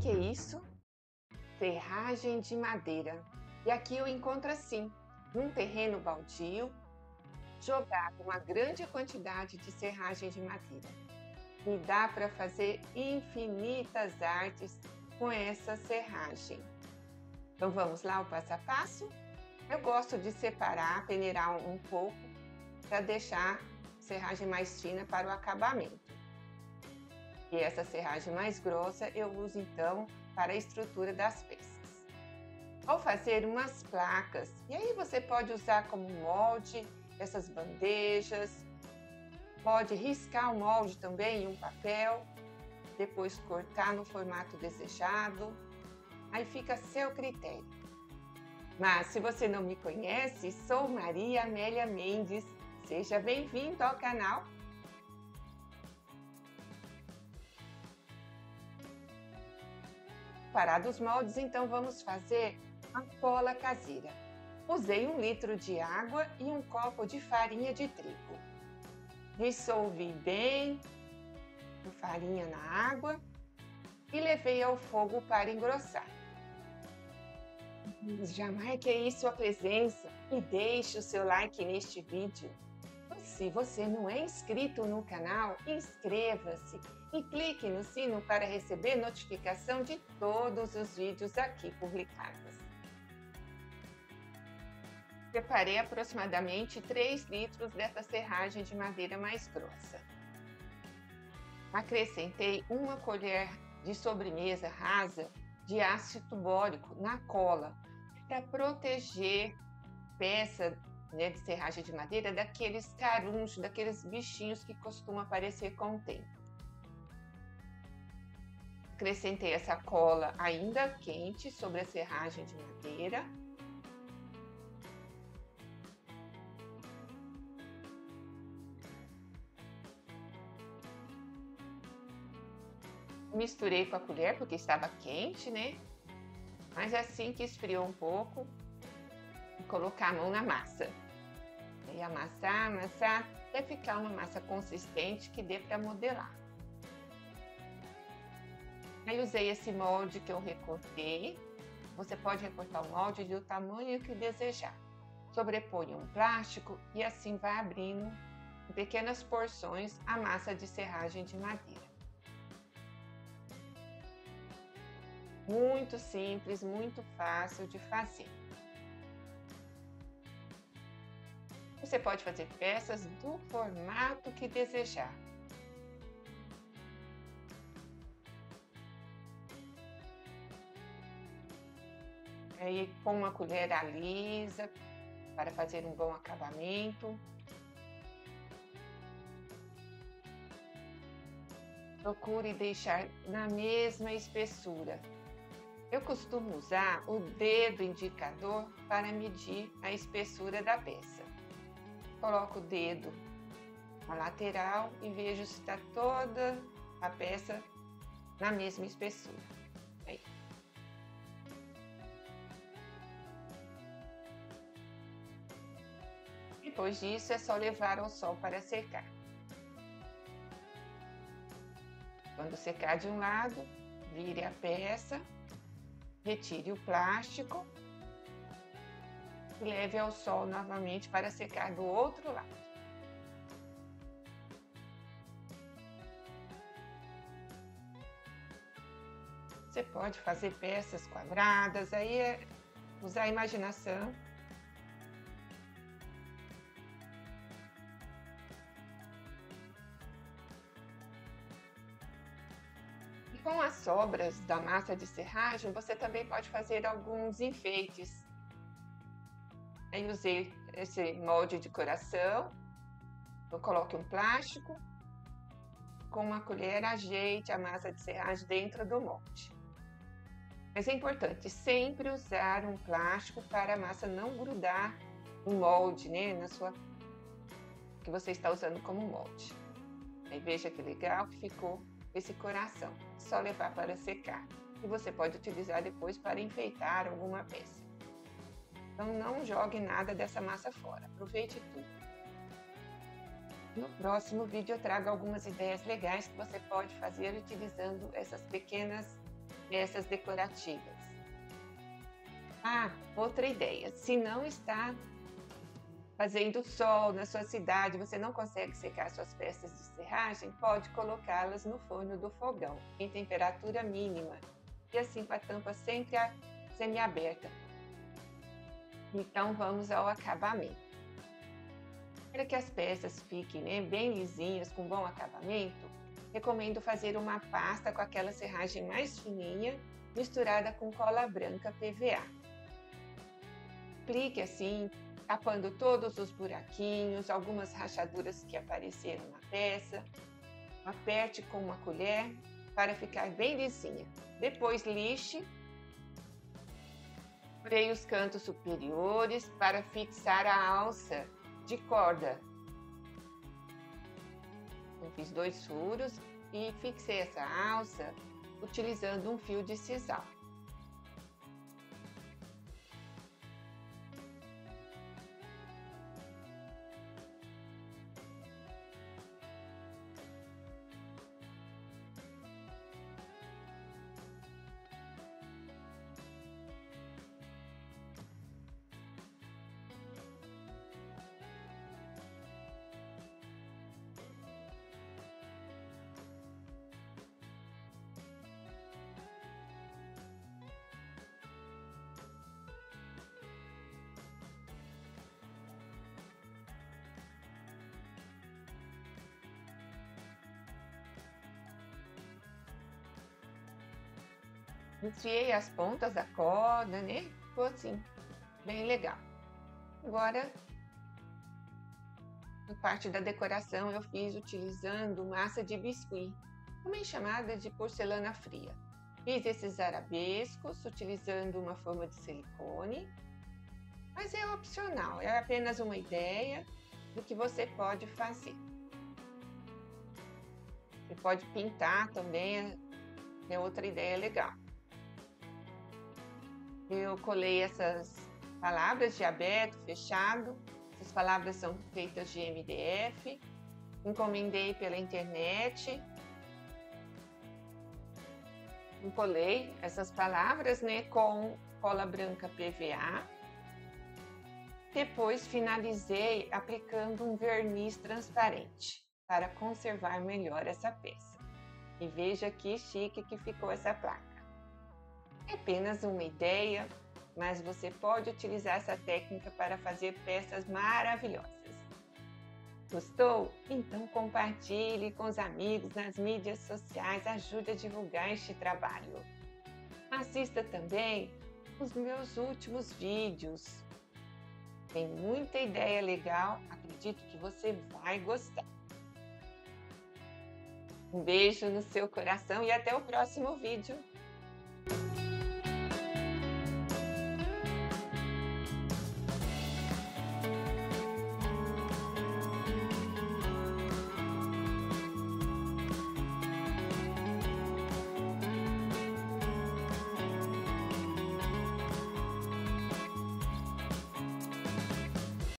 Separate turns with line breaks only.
que é isso? Serragem de madeira. E aqui eu encontro assim, num terreno baldio, jogado uma grande quantidade de serragem de madeira. E dá para fazer infinitas artes com essa serragem. Então vamos lá o passo a passo? Eu gosto de separar, peneirar um pouco, para deixar a serragem mais fina para o acabamento. E essa serragem mais grossa eu uso então para a estrutura das peças. Vou fazer umas placas, e aí você pode usar como molde essas bandejas, pode riscar o molde também em um papel, depois cortar no formato desejado, aí fica a seu critério. Mas se você não me conhece, sou Maria Amélia Mendes, seja bem-vindo ao canal. Parados os moldes, então vamos fazer a cola caseira. Usei 1 litro de água e 1 copo de farinha de trigo. Dissolvi bem a farinha na água e levei ao fogo para engrossar. Já marque aí sua presença e deixe o seu like neste vídeo. Se você não é inscrito no canal, inscreva-se e clique no sino para receber notificação de todos os vídeos aqui publicados. Preparei aproximadamente 3 litros dessa serragem de madeira mais grossa. Acrescentei 1 colher de sobremesa rasa de ácido bórico na cola para proteger a peça de serragem de madeira daqueles carunchos, daqueles bichinhos que costumam aparecer com o tempo. Acrescentei essa cola ainda quente sobre a serragem de madeira. Misturei com a colher porque estava quente, né? Mas assim que esfriou um pouco, vou colocar a mão na massa. E amassar, até ficar uma massa consistente que dê para modelar. Aí usei esse molde que eu recortei. Você pode recortar o molde do tamanho que desejar. Sobrepõe um plástico e assim vai abrindo em pequenas porções a massa de serragem de madeira. Muito simples, muito fácil de fazer. Você pode fazer peças do formato que desejar. Aí com uma colher alisa para fazer um bom acabamento. Procure deixar na mesma espessura. Eu costumo usar o dedo indicador para medir a espessura da peça. Coloco o dedo na lateral e vejo se está toda a peça na mesma espessura. Aí. Depois disso é só levar ao sol para secar. Quando secar de um lado, vire a peça, retire o plástico e leve ao sol novamente para secar do outro lado. Você pode fazer peças quadradas, aí é usar a imaginação. E com as sobras da massa de serragem, você também pode fazer alguns enfeites. Aí usei esse molde de coração, eu coloco um plástico, com uma colher ajeite a massa de serragem dentro do molde. Mas é importante sempre usar um plástico para a massa não grudar no molde, né, que você está usando como molde. Aí veja que legal que ficou esse coração, só levar para secar. E você pode utilizar depois para enfeitar alguma peça. Então não jogue nada dessa massa fora, aproveite tudo. No próximo vídeo eu trago algumas ideias legais que você pode fazer utilizando essas pequenas peças decorativas. Ah, outra ideia, se não está fazendo sol na sua cidade, você não consegue secar suas peças de serragem, pode colocá-las no forno do fogão, em temperatura mínima, e assim com a tampa sempre semi-aberta. Então vamos ao acabamento. Para que as peças fiquem, né, bem lisinhas, com bom acabamento, recomendo fazer uma pasta com aquela serragem mais fininha, misturada com cola branca PVA. Aplique assim, tapando todos os buraquinhos, algumas rachaduras que apareceram na peça. Aperte com uma colher para ficar bem lisinha. Depois lixe. Furei os cantos superiores para fixar a alça de corda. Eu fiz 2 furos e fixei essa alça utilizando um fio de sisal. Enfiei as pontas da corda, né? Ficou assim, bem legal. Agora, na parte da decoração, eu fiz utilizando massa de biscuit, também chamada de porcelana fria. Fiz esses arabescos utilizando uma forma de silicone, mas é opcional, é apenas uma ideia do que você pode fazer. Você pode pintar também, é outra ideia legal. Eu colei essas palavras de aberto, fechado. Essas palavras são feitas de MDF. Encomendei pela internet. Colei essas palavras, né, com cola branca PVA. Depois finalizei aplicando um verniz transparente para conservar melhor essa peça. E veja que chique que ficou essa placa. É apenas uma ideia, mas você pode utilizar essa técnica para fazer peças maravilhosas. Gostou? Então compartilhe com os amigos nas mídias sociais, ajude a divulgar este trabalho. Assista também os meus últimos vídeos. Tem muita ideia legal, acredito que você vai gostar. Um beijo no seu coração e até o próximo vídeo.